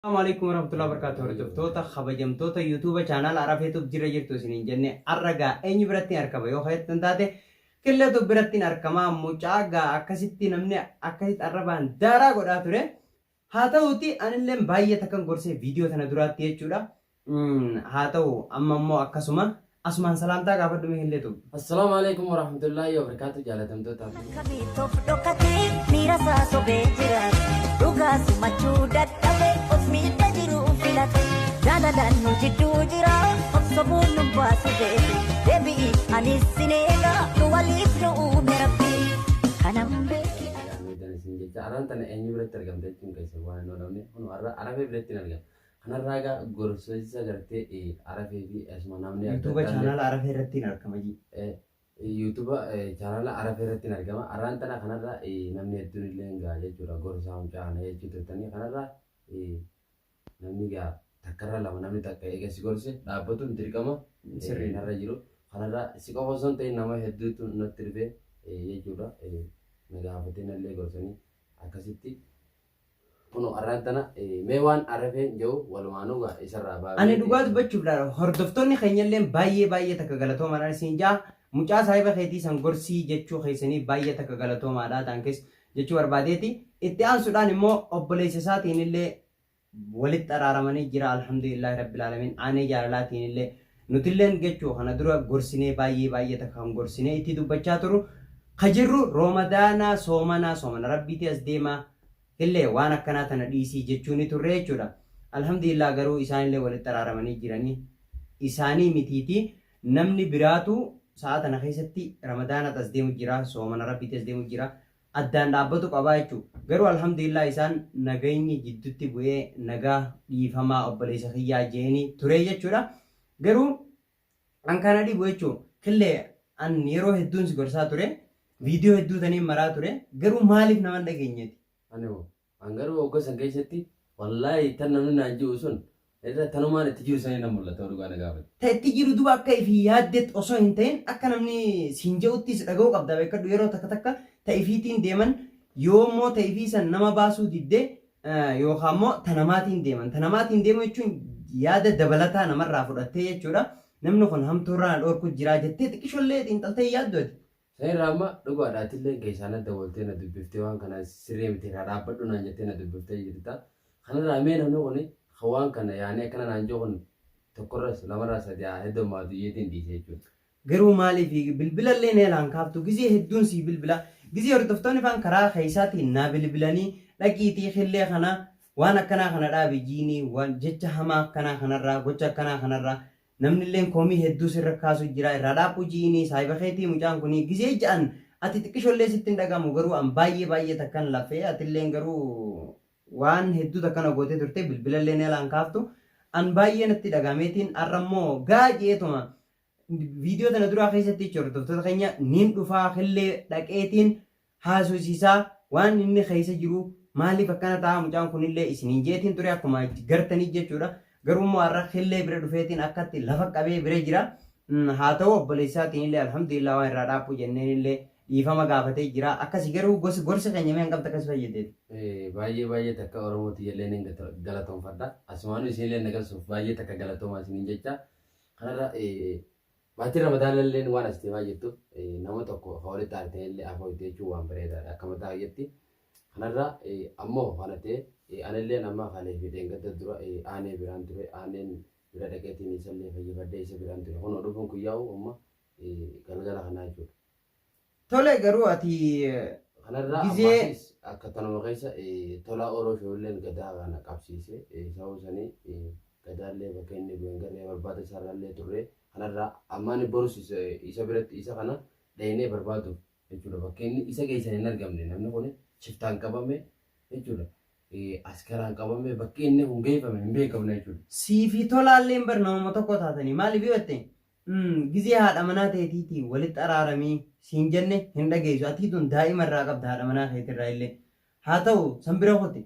السلام عليكم ورحمة الله وبركاته. هردفتوتا خبجمتوتا يوتيوب channel عرفيتو بجرا جرتو سنين جنة أرجع أني برتين أركبه يو خيط تنتاته كله تو برتين أركما مجاعة أكسيتي نمني أكسيت أربعان دارا قد أتوره هاتو تي أنا اللي باية تكن قرصة فيديو ثنا درات تيجورا هاتو أما مو أكسوما أسمان سلام تا قابل دمي هلتو. السلام عليكم ورحمة الله وبركاته. جالتم تو تابو dan nujidu jira sabun nubasu debi anis sinega nuwalif nu merapi kanam beki dan sinje jaran tan enyu berat tergam dekin kaisa wana no namne ono arabe berat tinarga kanaraga gorso isa garte arabe bi asma namne YouTube channel arabe retin arkamaji YouTube channel arabe retin argama aran tan kanara namne dunile je jura gorso am chana je jitu tani kanara namni ga takkarra lama namni takka eegasi gorse dhaabbatun dirqama sirriin har'a jiru kanarra si qofa osoo hin ta'in nama hedduutu natti dhufe jechuudha nagaafateenallee gorsanii akkasitti kuno arraan tana mee waan arrafeen jiru walumaanuu isarraa baay'ee ani dhugaa dubbachuudhaan hordoftoonni keenyallee baay'ee takka galatoomaadhaan isin jaa mucaa saahiba keetii san gorsii jechuu keessanii baay'ee takka galatoomaadhaa taankis jechuu barbaadeeti itti aansuudhaan immoo obboleessa isaatiin illee ولت أرارمني جرا الحمد لله رب العالمين أنا جارلاتين اللي نتلين جتشو خنا درا غرسيني باي تكهم غرسيني إتيدو بچاترو خجرو رمضان سومنا ربي تأزديما كله وانا كنا تنديسي جتشوني تريچودا الحمد لله غرو إسان اللي ولت أرارمني جراني إساني متيتي نمني براتو ساعة نخيستي رمضان تأزديم جرا سومنا ربي تأزديم جرا addaan dhaabbatu qabaa jechuudha. Garuu alhamdulillah isaan nageenyi jidduutti bu'ee nagaa dhiifamaa obboleessa kiyyaa jeenii ture jechuudha. Garuu an kana dhibu jechuudha. Killee an yeroo hedduun si gorsaa ture. Viidiyoo hedduu taniin maraa ture. Garuu maaliif nama dhageenyeeti? An garuu hoggansan keessatti wallaahi tan namni naan jiru sun tanumaan itti jiru sanii nan mul'ata dhugaa na gaafate. Ta itti jiru duba akka ifi yaaddeet osoo hin ta'in akka namni siin je'uttis dhaga'uu qabda beekadhu yeroo takka ta'ifiitiin deeman yoommoo ta'ifiisan nama baasuu diddee yookaan immoo tanamaatiin deeman. Tanamaatiin deemu jechuun yaada dabalataa namarraa fudhattee jechuudha. Namni kun hamtuurraa dhoorku jiraa jettee xiqqishollee xiinxaltee yaaddooti. Sayirraa amma dhugaadhaatillee geessaan adda waltee na dubbiftee waan kana sirree miti dhaabbadhu naan jettee na dubbiftee jirta. Kanarraa mee namni kun waan kana yaanee akkana naan jiru kun tokkorras lamarraa sadii heddummaatu iyyeetiin dhiisee jechuudha. Garuu maaliif bilbilallee neelaan kaaftu gizee hedduun si bilbila. Gizee hordoftoonni faan karaa keessaatiin naa bilbilanii dhaqiitii xillee kana waan akkanaa kana dhaabi jiinii waan jecha hamaa akkanaa kanarraa gocha akkanaa kanarraa namni illee koomii hedduu sirra kaasu jira irraa dhaabuu jiinii saahiba keetii mucaan kunii gizee ja'an ati xiqqishollee sitti hin dhagamu garuu an baay'ee takkan lafee atillee garuu waan hedduu takkana gootee turte bilbilallee neelaan kaaftu an baay'ee natti dhagameetiin arrammoo gaajjeetuma. Viidiyoo tana duraa keessatti hordoftoota keenya nin dhufaa xillee dhaqeetiin haasofsiisaa waan inni keessa jiru maaliif akkana ta'a mucaan kunillee isiniin jeetiin ture akkuma gartanii jechuudha. Garuu immoo har'a xillee bira dhufeetiin akkatti lafa qabee bira jira. Haa ta'u obboleessaatiin illee alhamdulillah waan irraa dhaabuu jenneen illee dhiifama gaafatee jira. Akkasii garuu gorsa keenya mee hanqabta akkas fayyadeeti. Baay'ee takka Oromooti illee ni galatoomfadha. Asumaanuu isinillee nagarsuuf baay'ee takka galatoomaa isiniin jecha. Kanarra Maatii Ramadaaналlee waan as deemaa jirtu nama tokko walitti aartee illee afooyitee jechuun waan bareedaadha akka mataa jetti. Kanarra ammoo falatee anillee nama kalee fi deengadda dura aanee biraan ture aaneen bira dhaqeetiin isallee fayyifadhee isa biraan ture kun dhufuun kuyyaa'u amma galgala kanaa jechuudha. Tole garuu ati kanarra ammaas akka tanuma keessa tolaa oroo illeen gadaa kana qabsiise sababa sanii gadaallee bakka inni bu'een garee barbaada isaarraallee turre. Kanarraa ammaan borus isa biratti isa kana dhaynee barbaadu jechuudha. Bakka inni isa geessan hin argamne namni kun shiftaan qabame jechuudha. Askaraan qabame bakki inni hungeeffame hin beekamne jechuudha. Siifi tolaalleen bar nama tokko taatanii maaliif yoo gizee haadha manaa ta'eetiitii walitti araaramii siin jenne hin dhageessu. Ati tun daa'ima irraa qabda haadha manaa ta'eetirraa illee haa ta'u san bira hote.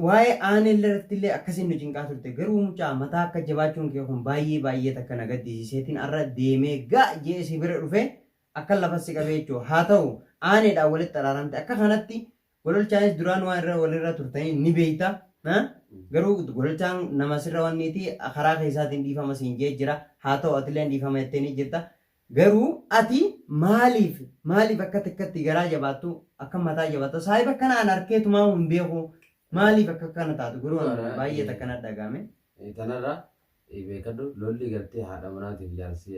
Waa'ee aanee irratti illee akkasiin nu cinqaa turte garuu mucaa mataa akka jabaachuun kee kun baay'ee takka na gaddisiiseetiin arra deemee gaa jee si bira dhufe akka lafa si qabee jechuudha. Haa ta'u aaneedhaan walitti araaramte akka kanatti walolchaanis duraan waan irra walirra turtanii ni beeyta garuu golchaan nama sirra wanniiti karaa keessaatiin dhiifama siin jee jira haa ta'u atileen dhiifama jettee jirta garuu ati maaliif akka takkatti garaa jabaattu akka mataa jabaattu saahiba akkanaan harkeetumaa hin beeku maaliif akka akkana taatu garuu baay'ee takkana dhagahame. Tanarraa beekadhu lolli gartee haadha manaatiif jaarsi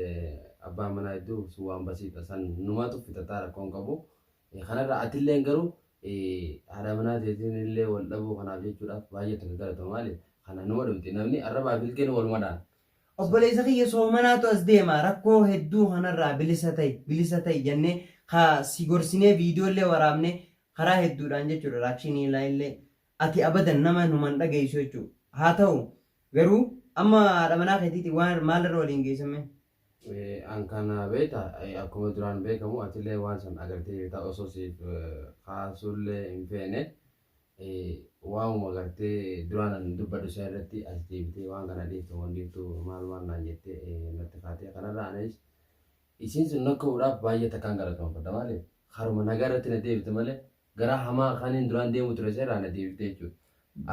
abbaan manaa hedduu waan basiidha san numatu fitataa rakkoon qabu kanarraa atillee garuu haadha manaatiin illee wal dhabuu kanaaf jechuudhaaf baay'ee takka galata maali kana numa dhumti namni arrabaa bilkeen wal madaan. Obboleessa kiyya soomanaatu as deema rakkoo hedduu kanarraa bilisa ta'e jennee si gorsinee viidiyoolee waraabne karaa hedduudhaan jechuudha raakshinii illee ati abadan nama numan dhageessu jechuudha haa ta'u garuu amma haadha manaa keetiiti waan maalirra waliin geessame. An kana beekta akkuma duraan beekamu atillee waan san agartee ta'u osoo siif kaasuullee hin feene waanuma agartee duraan an dubbadhu isaa irratti as deebitee waan kana dhiiftu wandiiftu maal naan jettee natti kaatee kanarraa anis isiin sun nakkuudhaaf baay'ee takkaan galatoomfadha malee haruma nagaa irratti na deebite malee garaa hamaa kaniin duraan deemu ture isaa irraa na deebite jechuudha.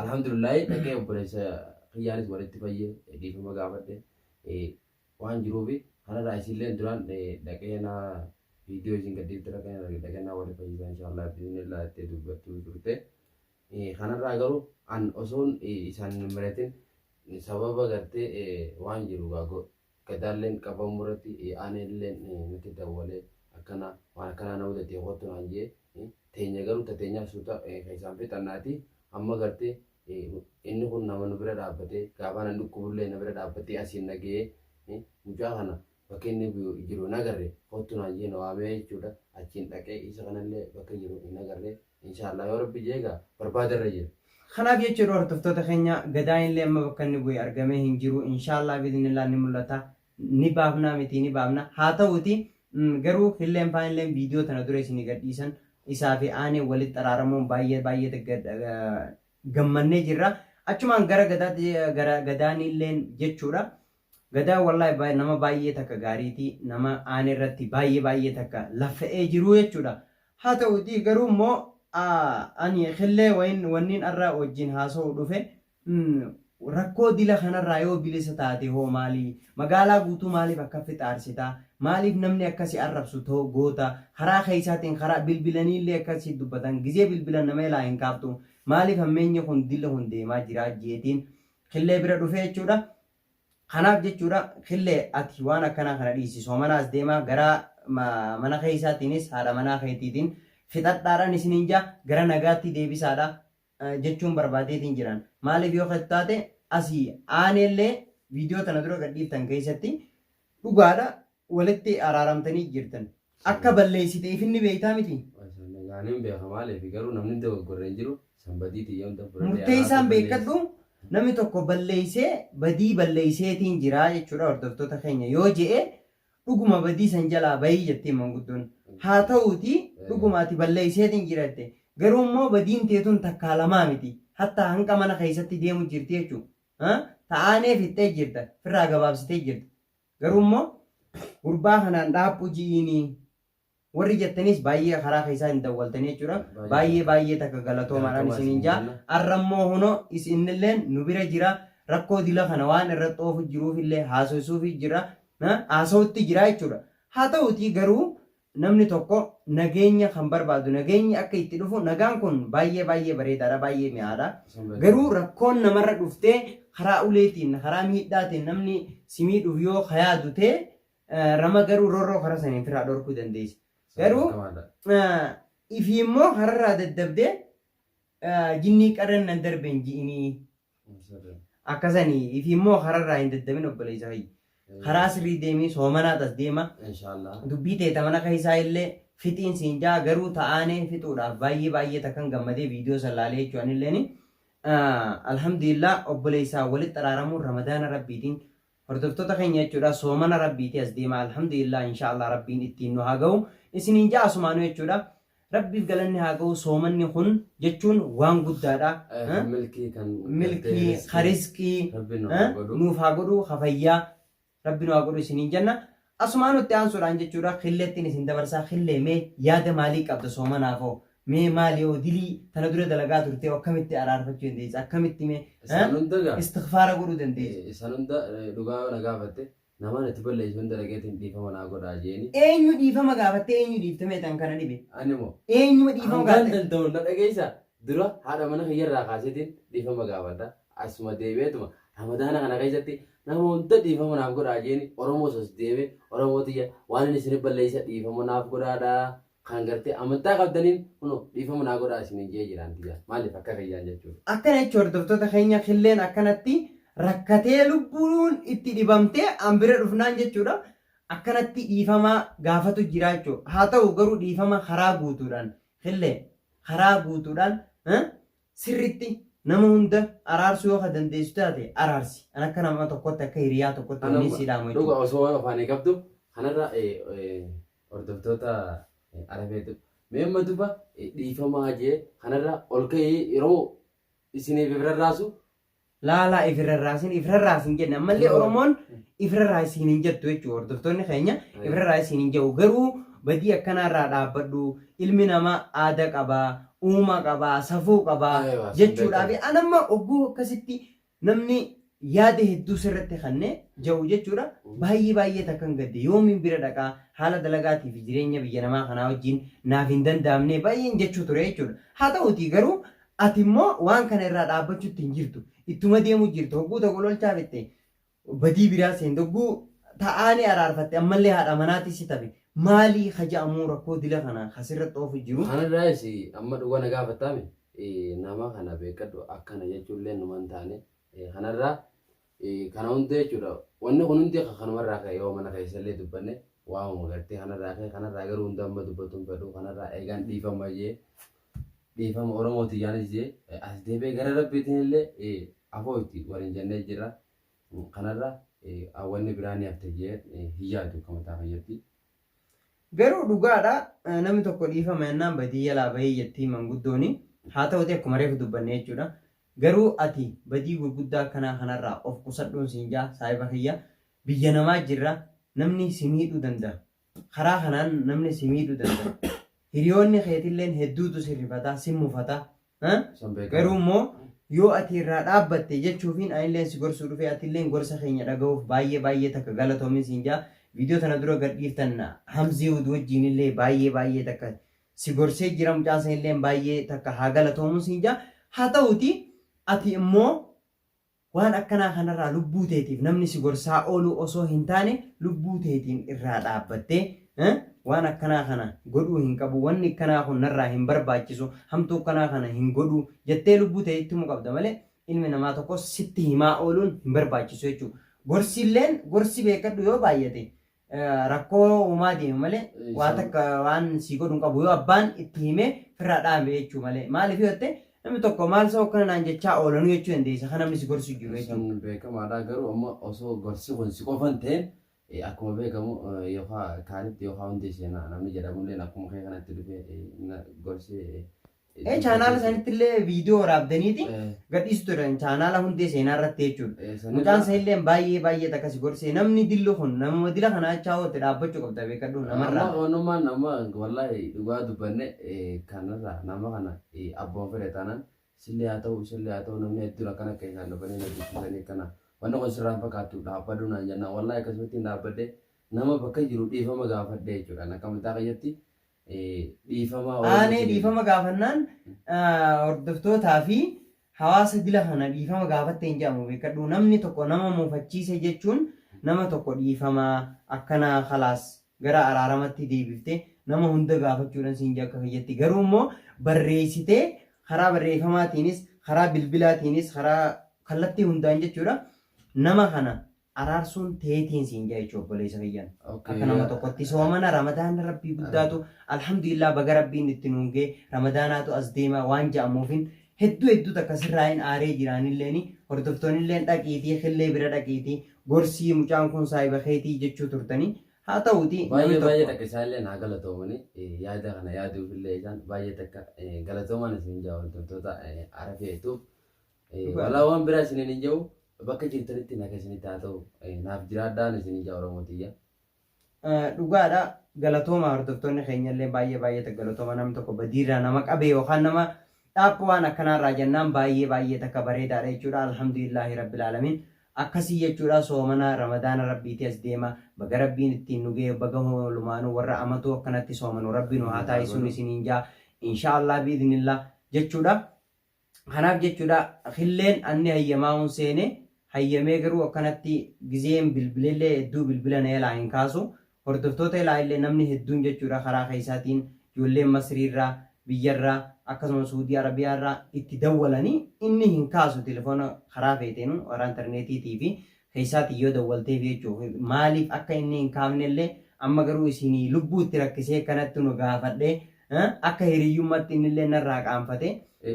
Alhamdulillahi dhaqee obboleessa kiyyaanis walitti fayyee dhiifama gaafadhe waan jiruufi kanarraa isillee duraan dhaqee na viidiyoo isin gadhiifte dhaqee na walitti fayyisaa inshaallah bismillah itti dubbattuu turte. Kanarraa garuu an osoon isaan hin baratin sababa gartee waan jiru gadaalleen qabamu irratti aanillee nuti dawwalee akkana waan akkanaa na mudate hojjetu naan jee teenya garuu tateenyaa suuta isaan fixannaati amma gartee inni kun nama nu bira dhaabbatee gaafa nan dhukkubullee na bira dhaabbatee asiin nagee mucaa kana bakka inni jiru nagarre hojjetu naan jee na waamee jechuudha achiin dhaqee isa kanallee bakka jiru hin nagarre inshaallah yoo rabbi jeegaa barbaadarra jira. Kanaaf jechuudha hordoftoota keenya gadaan illee amma bakka inni bu'e argamee hin jiru inshaallah biiznillah ni mul'ata ni baafna miti ni baafna haa ta'uti garuu hilleen faan illee viidiyoo tana dura isin gadhiisan isaa fi aanee walitti xaraaramuun baay'ee gammannee jirra achumaan gara gadaan illee jechuudha gadaa wallahi nama baay'ee takka gaariiti nama aanee irratti baay'ee takka laffa'ee jiru jechuudha haa ta'uti garuu immoo ani khillee wannin arraa wajjin haasa'u dhufe rakkoo dila kanarraa yoo bilisa taate hoo maali magaalaa guutuu maaliif akka fixaarsita maaliif namni akkasi arrabsu ta'u goota karaa keessaatiin karaa bilbilaniillee akkasi dubbatan gizee bilbilan nama ilaa hin kaaftu maaliif hammeenya kun dila kun deemaa jira jeetiin khillee bira dhufe jechuudha kanaaf jechuudha khillee ati waan akkanaa kana dhiisi soomanaas deemaa gara mana keessaatiinis haadha manaa keetiitiin fixadhaadhaan isiniin jaa gara nagaatti deebisaadha jechuun barbaadeetiin jiran maaliif yoo taate asii aaneellee viidiyoo tana dura gadhiiftan keessatti dhugaadha walitti araaramtanii jirtan akka balleessiteef inni beektaa miti. Gaaniin beeka maaliif garuu namni dogoggorree jiru sanbadiiti yoo ta'u murtee isaan beekadhu namni tokko balleessee badii balleesseetiin jira jechuudha hordoftoota keenya yoo je'e dhuguma badii san jalaa bahii jettee manguddoon haa ta'uuti dhugumaati balleesseetiin jiratte garuu immoo badiin teetuun takkaa lamaa miti hatta hanqa mana keessatti deemu jirti jechuudha ta'aanee fixxee jirta firraa gabaabsitee jirta garuu immoo gurbaa kanaan dhaabbu ji'iinii warri jettanis baay'ee karaa keessaa hin dawwaltanii jechuudha baay'ee takka galatoomaadhaan isiniin jaa arrammoo huno isinilleen nu bira jira rakkoo dila kana waan irra xoofu jiruufillee haasofsuufi jira haasawutti jira jechuudha haa ta'uuti garuu namni tokko nageenya kan barbaadu nageenyi akka itti dhufu nagaan kun baay'ee bareedaadha baay'ee mi'aadha garuu rakkoon namarra dhuftee karaa uleetiin karaa miidhaatiin namni si miidhuuf yoo kayaadu ta'e rama garuu rorroo karaa saniin firaa dhorkuu dandeessi garuu ifi immoo kararraa daddabdee jinnii qarran nan darbeen ji'inii akkasanii ifi immoo kararraa hin daddabin obboleessa fayyi. karaa sirrii deemee soomanaadhas deema dubbii teeta mana keessaa illee fixiin siin jaa garuu ta'aanee fixuudhaaf baay'ee takkan gammadee viidiyoo salaalee jechuun illeen alhamdulillah obboleessaa walitti xaraaramuun ramadaana rabbiitiin hordoftoota keenya jechuudha soomana rabbiitii as deema alhamdulillah inshaallah rabbiin ittiin nu haa ga'u isiniin jaa asumaanuu jechuudha rabbiif galanni haa ga'u soomanni kun jechuun waan guddaadha milkii kariskii nuuf haa godhu hafayyaa rabbi nu haa godhu isiniin jenna asumaan nutti aansuudhaan jechuudha khilleettiin isin dabarsaa khillee mee yaada maalii qabda soomanaafoo mee maali yoo dilii tana dura dalagaa turtee akkamitti araarfachuu dandeessa akkamitti mee istighfaara godhuu dandeessa. Sanunda dhugaa na gaafatte nama natti balleessuun dalageetiin dhiifama naa godhaa jeeni. Eenyu dhiifama gaafatte eenyu dhiiftamee tan kana dhibe. Ani moo eenyu dhiifama gaafatte. Kan danda'u na dhageessa dura haadha mana kiyyarraa kaasetiin dhiifama gaafata asuma deebi'eetuma ramadaana kana keessatti nama hunda dhiifama naaf godhaa jeeni Oromoo sos deebe Oromoo tiyya waan inni isin balleessa dhiifama naaf godhaadhaa. Kan gartee amantaa qabdaniin kuno dhiifama naa godhaa isin jee jiraan tiyya maaliif akka fayyaan jechuudha. Akkana jechuun hordoftoota keenya killeen akkanatti rakkatee lubbuun itti dhibamtee ambira dhufnaan jechuudha. Akkanatti dhiifama gaafatu jira jechuudha. Haa ta'u garuu dhiifama karaa guutuudhaan killee karaa guutuudhaan sirritti nama hunda araarsuu yoo dandeessu taate araarsi. An akka nama tokkotti akka hiriyaa tokkotti inni siidhaamu jechuudha. Dhugaa osoo waan afaanii qabdu kanarra hordoftoota Arafeetu meemma duba dhiifamaa jee kanarra ol ka'ee yeroo isiniif ifirarraasu laalaa ifirarraasin jenne ammallee Oromoon ifirarraasiin hin jettu jechuudha. Hordoftoonni keenya ifirarraasiin hin jedhu garuu badii akkanaarraa dhaabbadhu ilmi namaa aadaa qabaa uumaa qabaa safuu qabaa jechuudhaaf anamma ogguu akkasitti namni yaada hedduu sirratti kannee jiru jechuudha. Baay'ee takkan gadde yoomiin bira dhaqaa haala dalagaatii fi jireenya biyya namaa kanaa wajjin naaf hin danda'amne baay'een jechuu ture jechuudha. Haa ta'uutii garuu ati immoo waan kana irraa dhaabbachuutti hin jirtu. Ittuma deemuu jirtu. Hogguu tokko lolchaa fitte badii biraa seente hogguu ta'anii araarfatte ammallee haadha manaatii si tafe maalii haja'amuu rakkoo dila kana asirratti oofu jiru. Kanarraas amma dhugaa na gaafattame nama kana beekadhu akkana jechuullee numan taane kanarraa kana hunda jechuudha. Wanni kun hundi kanumarraa ka'e yoo mana keessallee dubbanne waamuma gartee kanarraa ka'e kanarraa garuu hunda amma dubbatuun fedhu kanarraa eegaan dhiifama jee dhiifama Oromootii yaanis jee as deebi'ee gara rabbiitiin illee afoo itti waliin jennee jira. Kanarraa wanni biraan hafte jee hiyyaatu kamataa fayyatti. Garuu dhugaadha namni tokko dhiifama yennaan badii jalaa bahee jettii manguddooni haa ta'uti akkuma reefu dubbanne jechuudha. Garuu ati badii gurguddaa akkanaa kanarraa of qusadhuun siin jaa saahiba kiyya biyya namaa jirra namni si miidhuu danda'a. Karaa kanaan namni si miidhuu danda'a. Hiriyoonni keetilleen hedduutu si rifataa si mufataa. Garuu immoo yoo ati irraa dhaabbatte jechuufiin anilleen si gorsuu dhufee atilleen gorsa keenya dhaga'uuf baay'ee takka galatoomin siin jaa. Viidiyoo tana dura gadhiiftan Hamzii Uduu wajjin illee baay'ee takka si gorsee jira mucaasa illee baay'ee takka haa galatoomu siin jaa. Haa ta'uti ati immoo waan akkanaa kanarraa lubbuu teetiif namni si gorsaa ooluu osoo hin taane lubbuu teetiin irraa dhaabbattee waan akkanaa kana godhuu hin qabu wanni akkanaa kun narraa hin barbaachisu hamtuu akkanaa kana hin godhuu jettee lubbuu teetti himu qabda malee ilmi namaa tokko sitti himaa ooluun hin barbaachisu jechuudha. Gorsiilleen gorsi beekadhu yoo baay'ate rakkoo uumaa deeme malee waa takka waan si godhu qabu yoo abbaan itti himee firraa dhaabe jechuu malee maaliif yoo ta'e namni tokko maal isa akkana naan jechaa oolanuu jechuu dandeessa kan namni si gorsu jiru jechuudha. Beekamaadha garuu amma osoo gorsi kun si qofan ta'een akkuma beekamu yookaan kaanitti yookaan hundi seenaa namni jedhamullee akkuma kee kanatti dhufee gorsi. Chaanaala isaaniitti illee viidiyoo waraabdaniiti gadhiisu turan chaanaala hundee seenaa irratti jechuudha. Mucaan isaa illee baay'ee takka si gorsee namni dillu kun nama dila kanaa chaawwatte dhaabbachuu qabda beekadhu namarraa. Waanummaan nama wallaahi dhugaa dubbanne kanarraa nama kana abboon fedhe taanaan sillee haa ta'u namni hedduun akkana keessaan dhufanii naggeessisanii akkana wanna kun sirraan fakkaatu dhaabbadhu naan jennaan wallaahi akkasumatti hin dhaabbadde nama bakka jiru dhiifama gaafadhe jechuudha akka mataa qayyatti. Dhiifama gaafannaan hordoftootaa fi hawaasa dila kana dhiifama gaafatte hin jedhamu beekadhu namni tokko nama muufachiise jechuun nama tokko dhiifama akkanaa khalaas gara araaramatti deebiftee nama hunda gaafachuudhaan siin jaa akka fayyatti garuu immoo barreessitee karaa barreeffamaatiinis karaa bilbilaatiinis karaa kallattii hundaan jechuudha nama kana araarsuun teetiin siin jaa jechuudha obboleessa fayyan akka nama tokkotti soomana ramadaana rabbii guddaatu alhamdulillah baga rabbiin itti nuungee ramadaanaatu as deema waan jedhamuufin hedduu takka sirraayin aaree jiraanilleeni hordoftoonnilleen dhaqiitii xillee bira dhaqiitii gorsii mucaan kun saahiba keetii jechuu turtanii haa ta'uti baay'ee takka isaallee naa galatoomani yaada kana yaaduufillee isaan baay'ee takka galatooman isin jaa hordoftoota arafeetuuf walaa waan biraa isiniin hin jiru bakka jirtanitti naga isinitti haa ta'u naaf jiraadhaan isin jaa Oromootiiyya. dhugaadha galatooma hordoftoonni keenyallee baay'ee galatooma namni tokko badiirraa nama qabe yookaan nama dhaabbu waan akkanarraa jennaan baay'ee takka bareedaadha jechuudha alhamdulillahi rabbil aalamiin akkasii jechuudha soomana ramadaana rabbiiti as deema baga rabbiin ittiin nugee baga lumaanuu warra amatu akkanatti soomanu rabbiin haa taasisuun isiniin jaa inshaallah biidnillah jechuudha kanaaf jechuudha khilleen anni hayyamaa hun seene hayyamee garuu akkanatti gizeen bilbileellee hedduu bilbila na elaa hin kaasu hordoftoota ilaa illee namni hedduun jechuudha karaa keessaatiin ijoolleen Masriirraa biyyarraa akkasuma Suudii Arabiyaarraa itti dawwalanii inni hin kaasu telefoona karaa feeteenu karaa intarneetiitii fi keessaatii yoo dawwalteef jechuudha maaliif akka inni hin kaafnellee amma garuu isinii lubbuu itti rakkisee kanatti nu gaafadhee akka hiriyyummaatti innillee narraa qaanfate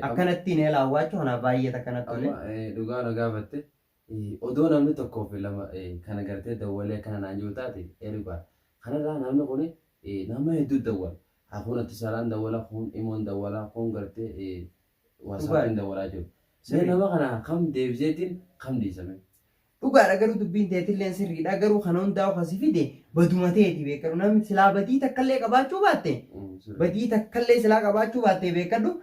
akkanatti na laawwaachuu kanaaf baay'ee takkanatti tole. Dhugaa na gaafatte odoo namni tokkoof lama kana gartee dawwalee kana naan jiru taate dhugaa. Kanarraa namni kun nama hedduu dawwala. Hafuun ati salaan dawwala, kun imoon dawwala, kun gartee waasaatiin dawwalaa jiru. Mee nama kana kam deebiseetiin kam dhiisame? Dhugaadha garuu dubbiin teetillee sirriidha garuu kana hundaa akkasii fide baduma teeti beekadhu namni silaa badii takkallee qabaachuu baatte badii takkallee silaa qabaachuu baatte beekadhu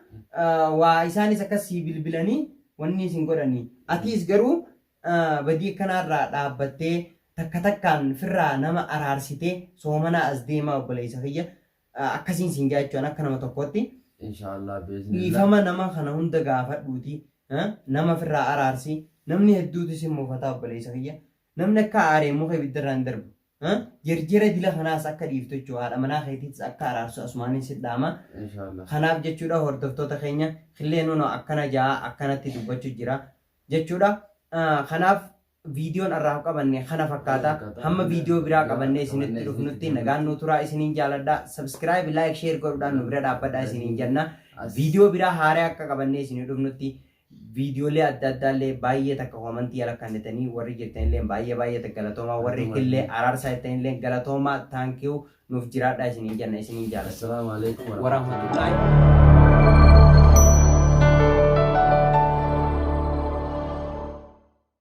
waa isaanis akkasii bilbilanii wanni isin godhanii atiis garuu badii kanarraa dhaabbattee takkaan firraa nama araarsitee soomana as deemaa obboleessa kiyya akkasiin sin jaachuun akka nama tokkotti inshaallah dhiifama nama kana hunda gaafadhuuti nama firraa araarsi namni hedduutu isin muufataa obboleessa kiyya namni akka aaree muka ibiddarraa hin darbu jirjira dila kanaas akka dhiiftu jechuudha haadha manaa keetiis akka araarsu asumaanis hidhaama kanaaf jechuudha hordoftoota keenya killee nuno akkana jaa akkanatti dubbachuu jira jechuudha kanaaf viidiyoon irraa qabanne kana fakkaata hamma viidiyoo biraa qabannee isinitti dhufnutti nagaan nu turaa isiniin jaaladha subscribe like share godhuudhaan nu bira dhaabbadhaa isiniin jenna viidiyoo biraa haaraa akka qabannee isinii dhufnutti viidiyoolee adda addaallee baay'ee takka komantii ala kannetanii warri jirtanillee baay'ee takka galatoomaa warri illee araarsaa jirtanillee galatoomaa thank you nuuf jiraadhaa isiniin jenna isiniin jaaladha. Assalaamu alaikum warahmatullahi